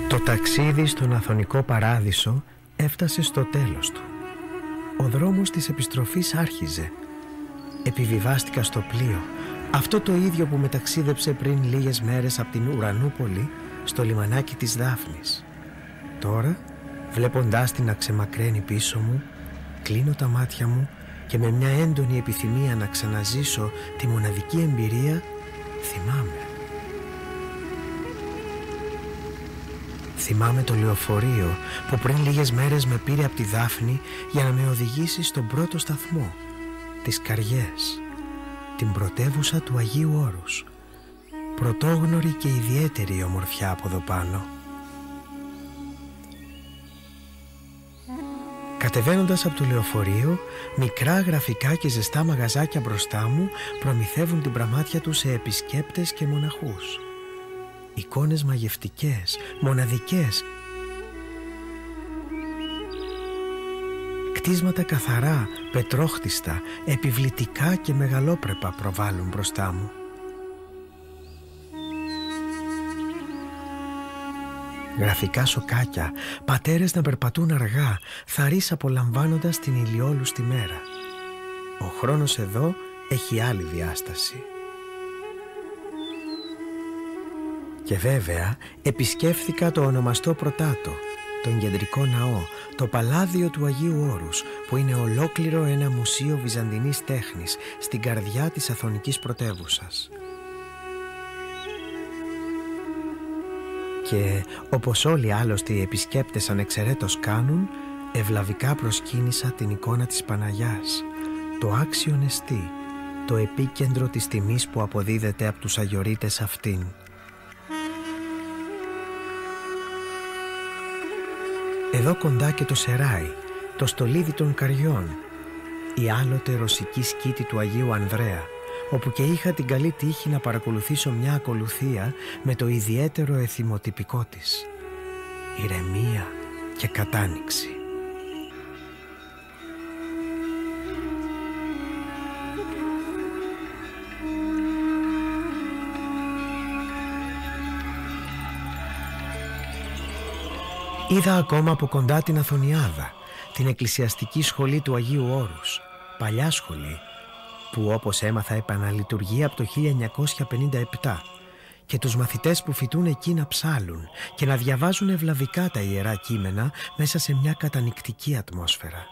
Το ταξίδι στον Αθωνικό Παράδεισο έφτασε στο τέλος του. Ο δρόμος της επιστροφής άρχιζε. Επιβιβάστηκα στο πλοίο, αυτό το ίδιο που με ταξίδεψε πριν λίγες μέρες από την Ουρανούπολη στο λιμανάκι της Δάφνης. Τώρα, βλέποντάς την να ξεμακραίνει πίσω μου, κλείνω τα μάτια μου και με μια έντονη επιθυμία να ξαναζήσω τη μοναδική εμπειρία, θυμάμαι. Θυμάμαι το λεωφορείο που πριν λίγες μέρες με πήρε από τη Δάφνη για να με οδηγήσει στον πρώτο σταθμό, τις Καριές, την πρωτεύουσα του Αγίου Όρους. Πρωτόγνωρη και ιδιαίτερη ομορφιά από εδώ πάνω. Κατεβαίνοντας από το λεωφορείο, μικρά γραφικά και ζεστά μαγαζάκια μπροστά μου προμηθεύουν την πραμάτια τους σε επισκέπτες και μοναχούς. Εικόνες μαγευτικές, μοναδικές. Κτίσματα καθαρά, πετρόχτιστα, επιβλητικά και μεγαλόπρεπα προβάλλουν μπροστά μου. Γραφικά σοκάκια, πατέρες να περπατούν αργά, θαρείς απολαμβάνοντας την ηλιόλουστη μέρα. Ο χρόνος εδώ έχει άλλη διάσταση. Και βέβαια επισκέφθηκα το ονομαστό Πρωτάτο, τον κεντρικό ναό, το παλάδιο του Αγίου Όρους, που είναι ολόκληρο ένα μουσείο βυζαντινής τέχνης στην καρδιά της Αθωνικής πρωτεύουσας. Και όπως όλοι άλλωστε οι επισκέπτες ανεξαιρέτως κάνουν, ευλαβικά προσκύνησα την εικόνα της Παναγιάς, το άξιον εστί, το επίκεντρο της τιμής που αποδίδεται από τους αγιορείτες αυτήν. Εδώ κοντά και το Σεράι, το στολίδι των Καριών, η άλλοτε ρωσική σκήτη του Αγίου Ανδρέα, όπου και είχα την καλή τύχη να παρακολουθήσω μια ακολουθία με το ιδιαίτερο εθιμοτυπικό της. Ηρεμία και κατάνοιξη. Είδα ακόμα από κοντά την Αθωνιάδα, την εκκλησιαστική σχολή του Αγίου Όρους, παλιά σχολή, που όπως έμαθα επαναλειτουργεί από το 1957, και τους μαθητές που φοιτούν εκεί να ψάλουν και να διαβάζουν ευλαβικά τα ιερά κείμενα μέσα σε μια κατανυκτική ατμόσφαιρα.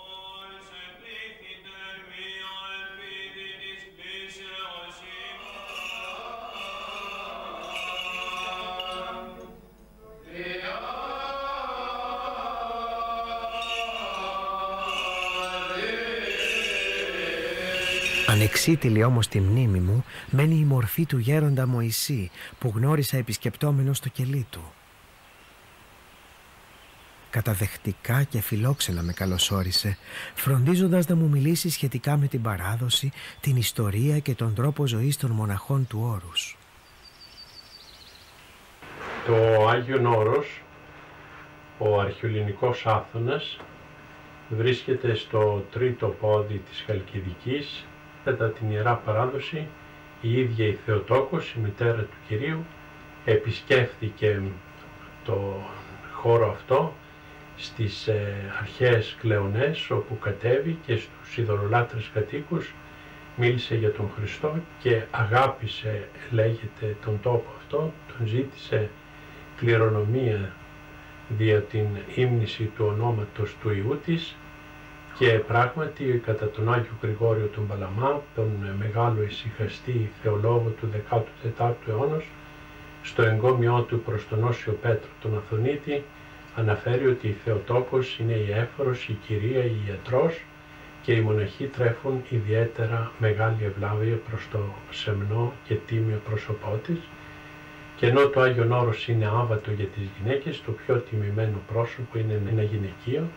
Ανεξίτηλη όμως τη μνήμη μου μένει η μορφή του γέροντα Μωυσή που γνώρισα επισκεπτόμενος στο κελί του. Καταδεχτικά και φιλόξενα με καλωσόρισε, φροντίζοντας να μου μιλήσει σχετικά με την παράδοση, την ιστορία και τον τρόπο ζωής των μοναχών του Όρους. Το Άγιον Όρος, ο αρχαιοελληνικός Άθωνας, βρίσκεται στο τρίτο πόδι της Χαλκιδικής. Κατά την Ιερά Παράδοση, η ίδια η Θεοτόκος, η μητέρα του Κυρίου, επισκέφθηκε το χώρο αυτό στις αρχαίες Κλεονές, όπου κατέβη και στους ειδωλολάτρες κατοίκους μίλησε για τον Χριστό και αγάπησε, λέγεται, τον τόπο αυτό, τον ζήτησε κληρονομία δια την ύμνηση του ονόματος του Υιού της. Και πράγματι κατά τον Άγιο Γρηγόριο τον Παλαμά, τον μεγάλο ησυχαστή θεολόγο του 14ου αιώνα, στο εγκόμιό του προς τον Όσιο Πέτρο τον Αθωνίτη, αναφέρει ότι η Θεοτόκος είναι η Έφορος, η Κυρία, η Ιατρός, και οι μοναχοί τρέφουν ιδιαίτερα μεγάλη ευλάβεια προς το σεμνό και τίμιο πρόσωπό της. Και ενώ το Άγιον Όρος είναι άβατο για τις γυναίκες, το πιο τιμημένο πρόσωπο είναι ένα γυναικείο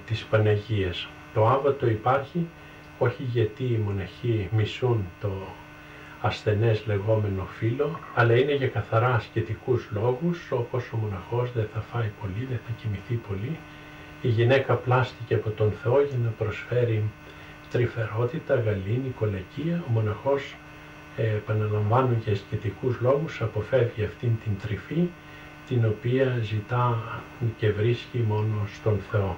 της Παναγίας. Το άβατο υπάρχει όχι γιατί οι μοναχοί μισούν το ασθενές λεγόμενο φύλο, αλλά είναι για καθαρά ασκητικούς λόγους, όπως ο μοναχός δεν θα φάει πολύ, δεν θα κοιμηθεί πολύ. Η γυναίκα πλάστηκε από τον Θεό για να προσφέρει τρυφερότητα, γαλήνη, κολακία. Ο μοναχός, επαναλαμβάνω, για ασκητικούς λόγους αποφεύγει αυτήν την τρυφή την οποία ζητά και βρίσκει μόνο στον Θεό.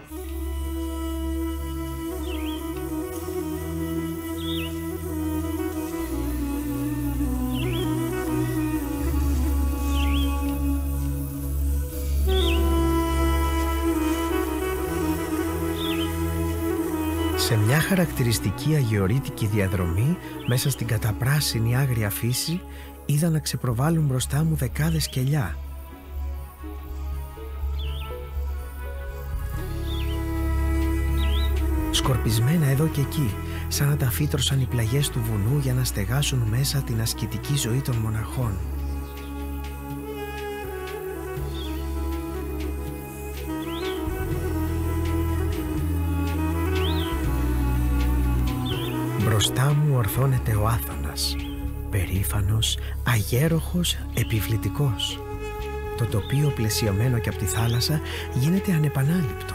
Σε μια χαρακτηριστική αγιορείτικη διαδρομή μέσα στην καταπράσινη άγρια φύση είδα να ξεπροβάλλουν μπροστά μου δεκάδες κελιά. Σκορπισμένα εδώ και εκεί, σαν να τα φύτρωσαν οι πλαγιές του βουνού για να στεγάσουν μέσα την ασκητική ζωή των μοναχών. Μπροστά μου ορθώνεται ο Άθωνας, περήφανος, αγέροχος, επιβλητικός. Το τοπίο πλαισιωμένο και από τη θάλασσα γίνεται ανεπανάληπτο.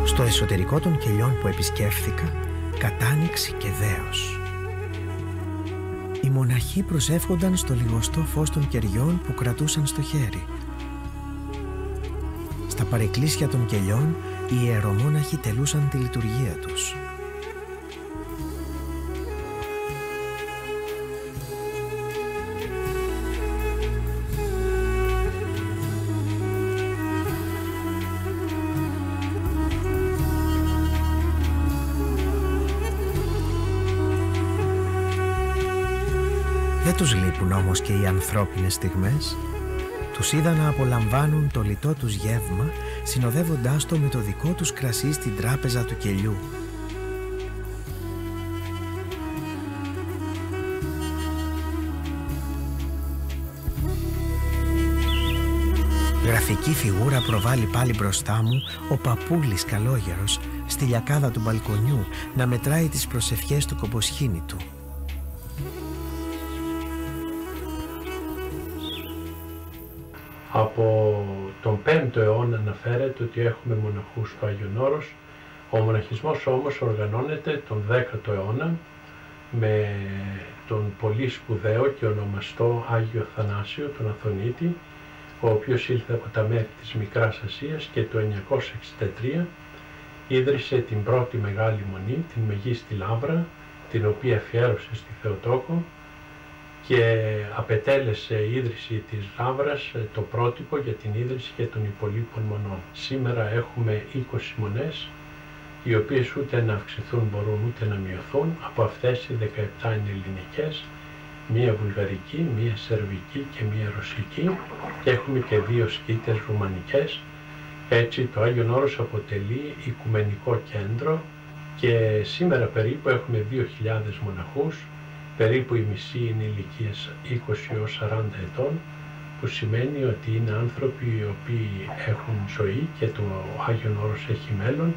Στο εσωτερικό των κελιών που επισκέφθηκα, κατάνοιξη και δέος. Οι μοναχοί προσεύχονταν στο λιγοστό φως των κεριών που κρατούσαν στο χέρι. Στα παρεκκλήσια των κελιών, οι ιερομόναχοι τελούσαν τη λειτουργία τους. Δεν τους λείπουν όμως και οι ανθρώπινες στιγμές. Τους είδα να απολαμβάνουν το λιτό τους γεύμα, συνοδεύοντάς το με το δικό τους κρασί στην τράπεζα του κελιού. Γραφική φιγούρα προβάλλει πάλι μπροστά μου ο παππούλης καλόγερος στη λιακάδα του μπαλκονιού να μετράει τις προσευχές του κομποσχήνη του. Από τον 5ο αιώνα αναφέρεται ότι έχουμε μοναχούς στο Άγιον Όρος. Ο μοναχισμός όμως οργανώνεται τον 10ο αιώνα με τον πολύ σπουδαίο και ονομαστό Άγιο Θανάσιο, τον Αθωνίτη, ο οποίος ήλθε από τα μέρη της Μικράς Ασίας και το 963 ίδρυσε την πρώτη μεγάλη μονή, την Μεγίστη Λαύρα, την οποία αφιέρωσε στη Θεοτόκο και απετέλεσε η ίδρυση της Λαύρας το πρότυπο για την ίδρυση και των υπολείπων μονών. Σήμερα έχουμε 20 μονές, οι οποίες ούτε να αυξηθούν μπορούν ούτε να μειωθούν. Από αυτές οι 17 είναι ελληνικές, μία βουλγαρική, μία σερβική και μία ρωσική και έχουμε και 2 σκήτες ρουμανικές. Έτσι το Άγιον Όρος αποτελεί οικουμενικό κέντρο και σήμερα περίπου έχουμε 2.000 μοναχούς. Περίπου η μισή είναι ηλικίας 20 έως 40 ετών, που σημαίνει ότι είναι άνθρωποι οι οποίοι έχουν ζωή και το Άγιον Όρος έχει μέλλον.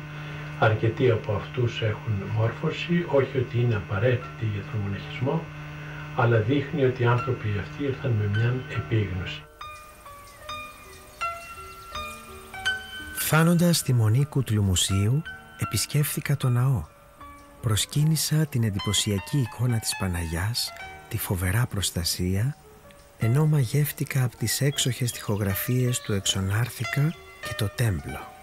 Αρκετοί από αυτούς έχουν μόρφωση, όχι ότι είναι απαραίτητοι για τον μοναχισμό, αλλά δείχνει ότι οι άνθρωποι αυτοί ήρθαν με μια επίγνωση. Φτάνοντας στη μονή Κουτλουμουσίου, επισκέφθηκα το ναό. Προσκύνησα την εντυπωσιακή εικόνα της Παναγιάς, τη φοβερά προστασία, ενώ μαγεύτηκα από τις έξοχες τοιχογραφίες του Εξονάρθηκα και το τέμπλο.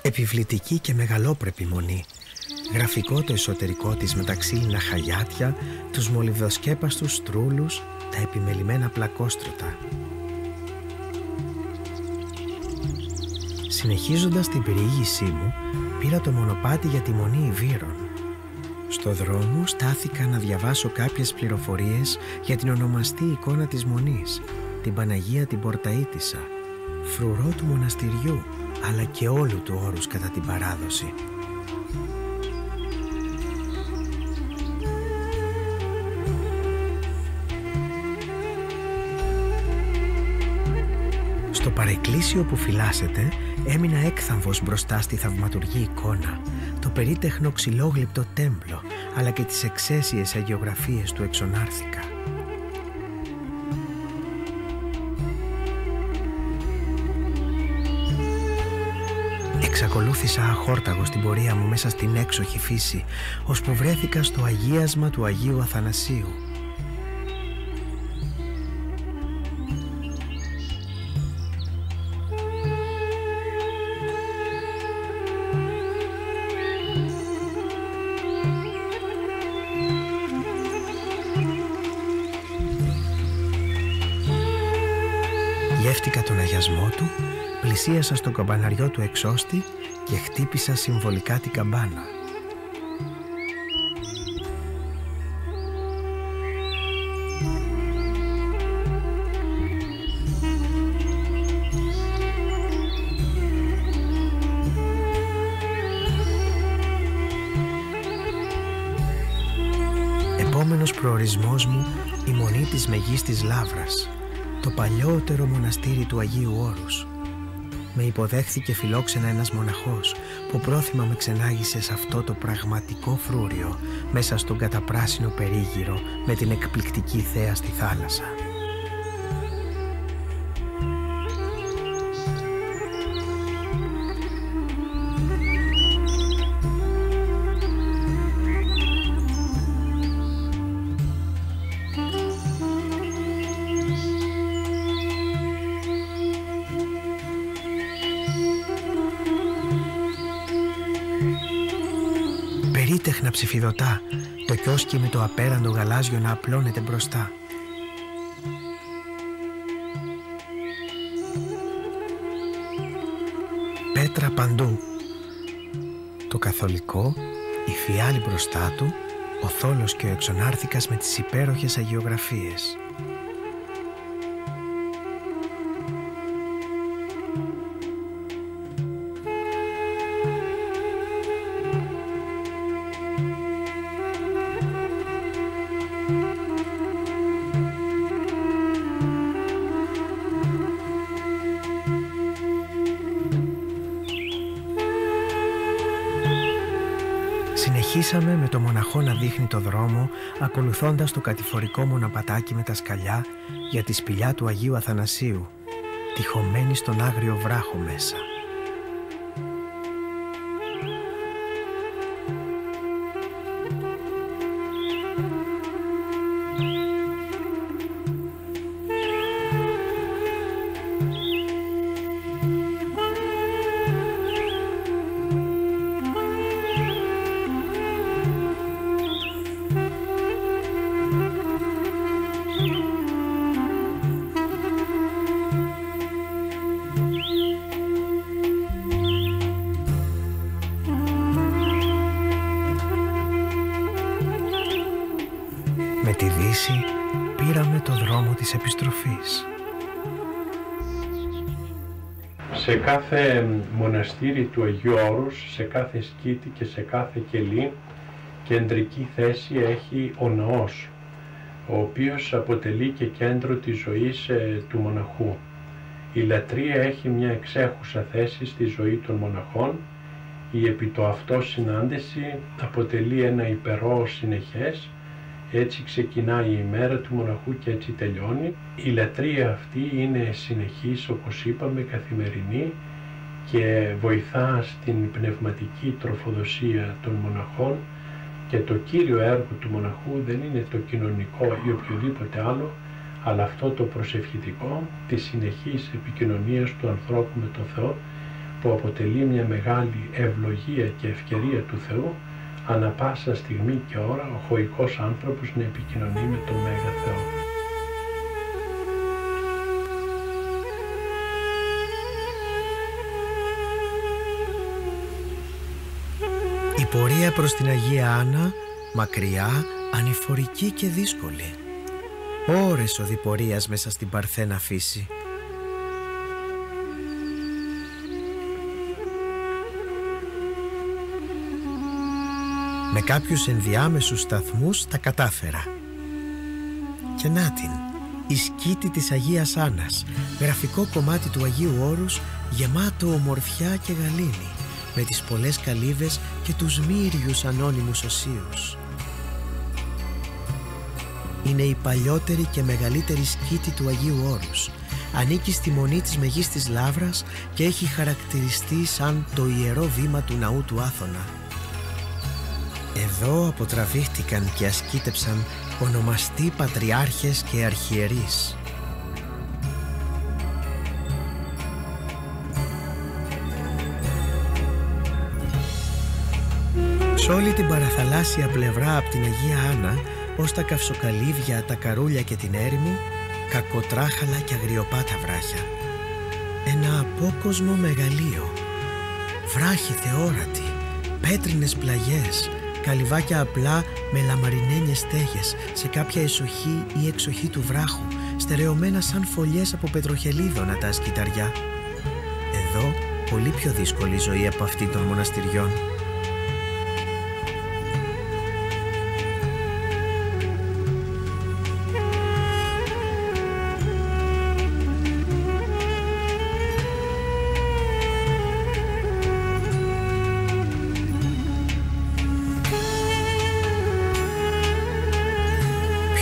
Επιβλητική και μεγαλόπρεπη μονή, γραφικό το εσωτερικό της με τα ξύλινα χαγιάτια, τους μολυβδοσκέπαστους στρούλους, τα επιμελημένα πλακόστρωτα. Συνεχίζοντας την περιήγησή μου, πήρα το μονοπάτι για τη μονή Ιβύρων. Στο δρόμο στάθηκα να διαβάσω κάποιες πληροφορίες για την ονομαστή εικόνα της μονής, την Παναγία την Πορταΐτισσα, φρουρό του μοναστηριού, αλλά και όλου του όρους κατά την παράδοση. Στο παρεκκλήσιο που φυλάσσεται έμεινα έκθαμβος μπροστά στη θαυματουργή εικόνα, το περίτεχνο ξυλόγλυπτο τέμπλο, αλλά και τις εξαίσιες αγιογραφίες του Εξονάρθηκα. Εξακολούθησα αχόρταγος την πορεία μου μέσα στην έξοχη φύση, ώσπου βρέθηκα στο αγίασμα του Αγίου Αθανασίου. Γεύτηκα τον αγιασμό του, πλησίασα στο καμπαναριό του εξώστη και χτύπησα συμβολικά την καμπάνα. Επόμενος προορισμός μου η Μονή της Μεγίστης Λαύρας, το παλιότερο μοναστήρι του Αγίου Όρους. Με υποδέχθηκε φιλόξενα ένας μοναχός που πρόθυμα με ξενάγησε σε αυτό το πραγματικό φρούριο μέσα στον καταπράσινο περίγυρο με την εκπληκτική θέα στη θάλασσα. Περίτεχνα ψηφιδωτά, το κιόσκι με το απέραντο γαλάζιο να απλώνεται μπροστά. Πέτρα παντού. Το καθολικό, η φιάλη μπροστά του, ο θόλος και ο εξονάρθηκας με τις υπέροχες αγιογραφίες. Συνεχίσαμε με το μοναχό να δείχνει το δρόμο, ακολουθώντας το κατηφορικό μοναπατάκι με τα σκαλιά για τη σπηλιά του Αγίου Αθανασίου, τυχωμένη στον άγριο βράχο μέσα. Με τη Δύση πήραμε το δρόμο της επιστροφής. Σε κάθε μοναστήρι του Αγίου Όρους, σε κάθε σκήτη και σε κάθε κελί, κεντρική θέση έχει ο ναός, ο οποίος αποτελεί και κέντρο της ζωής του μοναχού. Η λατρεία έχει μια εξέχουσα θέση στη ζωή των μοναχών. Η επί το αυτό συνάντηση αποτελεί ένα υπερόω συνεχές. Έτσι ξεκινάει η μέρα του μοναχού και έτσι τελειώνει. Η λατρεία αυτή είναι συνεχής, όπως είπαμε, καθημερινή και βοηθά στην πνευματική τροφοδοσία των μοναχών, και το κύριο έργο του μοναχού δεν είναι το κοινωνικό ή οποιοδήποτε άλλο, αλλά αυτό το προσευχητικό της συνεχής επικοινωνίας του ανθρώπου με τον Θεό, που αποτελεί μια μεγάλη ευλογία και ευκαιρία του Θεού ανά πάσα στιγμή και ώρα ο χωικός άνθρωπος να επικοινωνεί με τον Μέγα Θεό. Η πορεία προς την Αγία Άννα, μακριά, ανηφορική και δύσκολη. Ώρες οδηπορίας μέσα στην παρθένα φύση. Με κάποιους ενδιάμεσους σταθμούς τα κατάφερα. Και να την, η σκήτη της Αγίας Άννας, γραφικό κομμάτι του Αγίου Όρους, γεμάτο ομορφιά και γαλήνη, με τις πολλές καλύβες και τους μύριους ανώνυμους οσίους. Είναι η παλιότερη και μεγαλύτερη σκήτη του Αγίου Όρους, ανήκει στη μονή της Μεγίστης Λαύρας και έχει χαρακτηριστεί σαν το ιερό βήμα του ναού του Άθωνα. Εδώ αποτραβήχτηκαν και ασκήτεψαν ονομαστοί πατριάρχες και αρχιερείς. Σ' όλη την παραθαλάσσια πλευρά από την Αγία Άννα ως τα Καυσοκαλύβια, τα Καρούλια και την έρημο, κακοτράχαλα και αγριοπάτα βράχια. Ένα απόκοσμο μεγαλείο, βράχοι θεόρατοι, πέτρινες πλαγιές, καλυβάκια απλά με λαμαρινένιες στέγες σε κάποια εσοχή ή εξοχή του βράχου, στερεωμένα σαν φωλιές από πετροχελίδωνα τα ασκηταριά. Εδώ πολύ πιο δύσκολη ζωή από αυτή των μοναστηριών.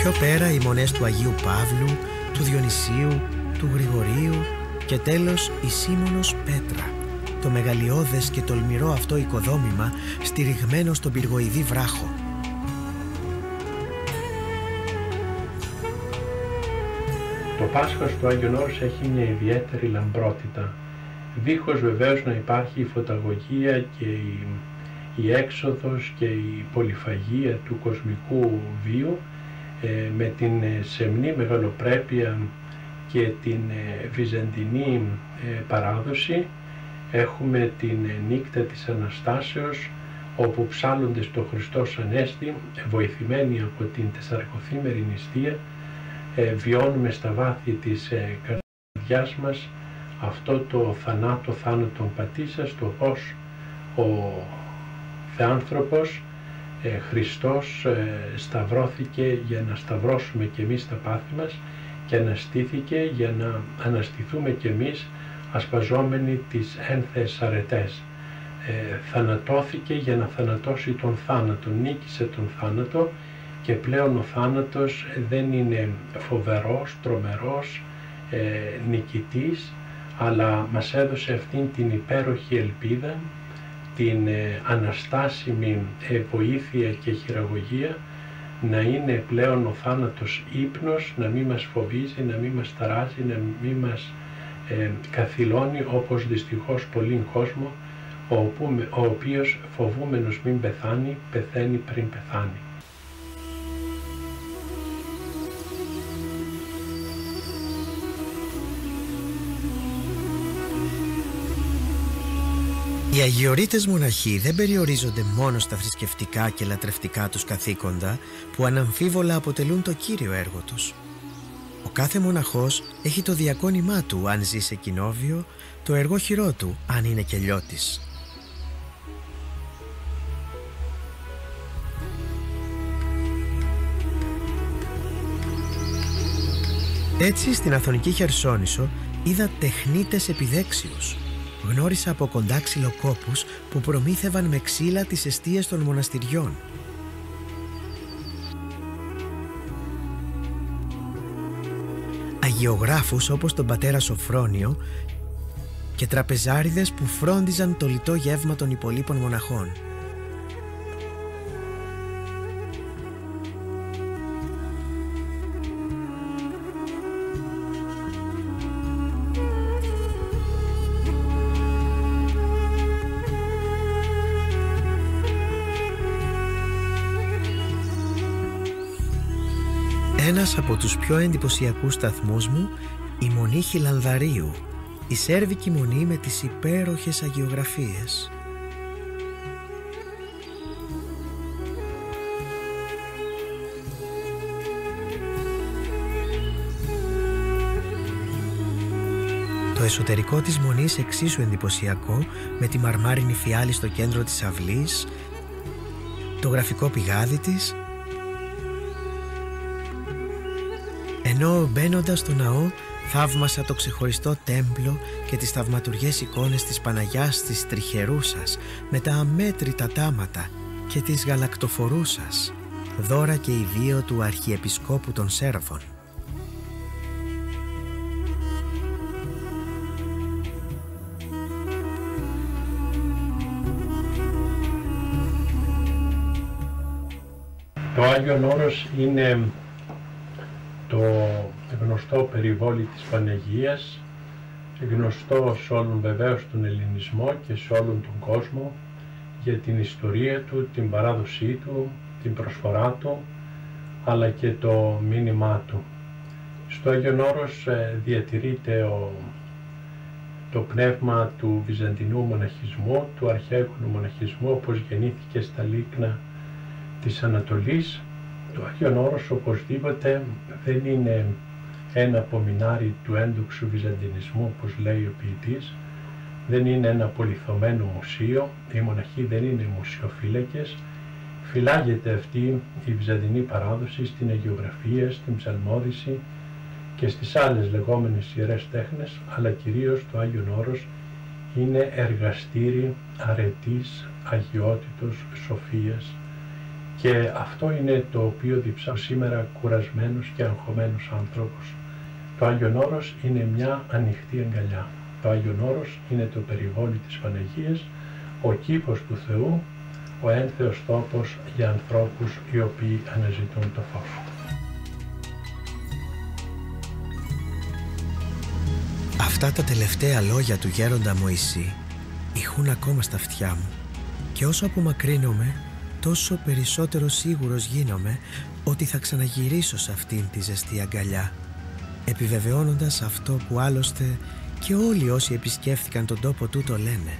Πιο πέρα οι μονές του Αγίου Παύλου, του Διονυσίου, του Γρηγορίου και τέλος η Σίμωνος Πέτρα, το μεγαλειώδες και τολμηρό αυτό οικοδόμημα στηριγμένο στον πυργοειδή βράχο. Το Πάσχας του Άγιον Όρος έχει μια ιδιαίτερη λαμπρότητα, δίχως βεβαίως να υπάρχει η φωταγωγία και η έξοδος και η πολυφαγία του κοσμικού βίου, με την σεμνή μεγαλοπρέπεια και την βυζαντινή παράδοση. Έχουμε την νύκτα της Αναστάσεως, όπου ψάλλονται στο Χριστός Ανέστη, βοηθημένοι από την τεσσαρακοθήμερη νηστεία, βιώνουμε στα βάθη της καρδιάς μας αυτό το θάνατον πατήσας, το πώς ο Θεάνθρωπος Χριστός σταυρώθηκε για να σταυρώσουμε και εμείς τα πάθη μας και αναστήθηκε για να αναστηθούμε και εμείς ασπαζόμενοι τις ένθεες αρετές. Θανατώθηκε για να θανατώσει τον θάνατο, νίκησε τον θάνατο και πλέον ο θάνατος δεν είναι φοβερός, τρομερός, νικητής, αλλά μας έδωσε αυτήν την υπέροχη ελπίδα, την αναστάσιμη βοήθεια και χειραγωγία, να είναι πλέον ο θάνατος ύπνος, να μην μας φοβίζει, να μην μας ταράζει, να μην μας καθυλώνει όπως δυστυχώς πολλοί κόσμο, ο οποίος φοβούμενος μην πεθάνει, πεθαίνει πριν πεθάνει. Οι αγιορείτες μοναχοί δεν περιορίζονται μόνο στα θρησκευτικά και λατρευτικά τους καθήκοντα, που αναμφίβολα αποτελούν το κύριο έργο τους. Ο κάθε μοναχός έχει το διακόνημά του αν ζει σε κοινόβιο, το εργόχειρό του αν είναι κελιώτης. Έτσι στην Αθωνική Χερσόνησο είδα τεχνίτες επιδέξιους. Γνώρισα από κοντά ξυλοκόπους που προμήθευαν με ξύλα τις εστίες των μοναστηριών. Αγιογράφους όπως τον πατέρα Σοφρόνιο και τραπεζάριδες που φρόντιζαν το λιτό γεύμα των υπολείπων μοναχών. Ένας από τους πιο εντυπωσιακούς σταθμούς μου, η Μονή Χιλανδαρίου, η σέρβικη μονή με τις υπέροχες αγιογραφίες. Το εσωτερικό της μονής εξίσου εντυπωσιακό, με τη μαρμάρινη φιάλη στο κέντρο της αυλής, το γραφικό πηγάδι της. Ενώ μπαίνοντας στο ναό θαύμασα το ξεχωριστό τέμπλο και τις θαυματουργές εικόνες της Παναγιάς της Τριχερούσας με τα αμέτρητα τάματα και της Γαλακτοφορούσας, δώρα και ιδείο του Αρχιεπισκόπου των Σέρβων. Άγιον Όρος είναι το γνωστό περιβόλι της Παναγίας, γνωστό σε όλον βεβαίως τον ελληνισμό και σε όλον τον κόσμο για την ιστορία του, την παράδοσή του, την προσφορά του, αλλά και το μήνυμά του. Στο Άγιον Όρος διατηρείται το πνεύμα του βυζαντινού μοναχισμού, του αρχαίγονου μοναχισμού, όπως γεννήθηκε στα λίκνα της Ανατολής. Το Άγιον Όρος οπωσδήποτε δεν είναι ένα απομεινάρι του ένδοξου βυζαντινισμού, όπως λέει ο ποιητής, δεν είναι ένα πολυθωμένο μουσείο, οι μοναχοί δεν είναι μουσιοφύλακες, φυλάγεται αυτή η βυζαντινή παράδοση στην αγιογραφία, στην ψαλμόδηση και στις άλλες λεγόμενες ιερές τέχνες, αλλά κυρίως το Άγιον Όρος είναι εργαστήρι αρετής, αγιότητος, σοφίας, και αυτό είναι το οποίο διψάω σήμερα κουρασμένος και αγχωμένος άνθρωπος. Το Άγιον Όρος είναι μια ανοιχτή αγκαλιά. Το Άγιον Όρος είναι το περιβόλι της Παναγίας, ο κήπος του Θεού, ο ένθεος τόπος για ανθρώπους οι οποίοι αναζητούν το φως. Αυτά τα τελευταία λόγια του γέροντα Μωυσή ηχούν ακόμα στα αυτιά μου, και όσο απομακρύνομαι, τόσο περισσότερο σίγουρος γίνομαι ότι θα ξαναγυρίσω σε αυτήν τη ζεστή αγκαλιά, επιβεβαιώνοντας αυτό που άλλωστε και όλοι όσοι επισκέφθηκαν τον τόπο τούτο λένε.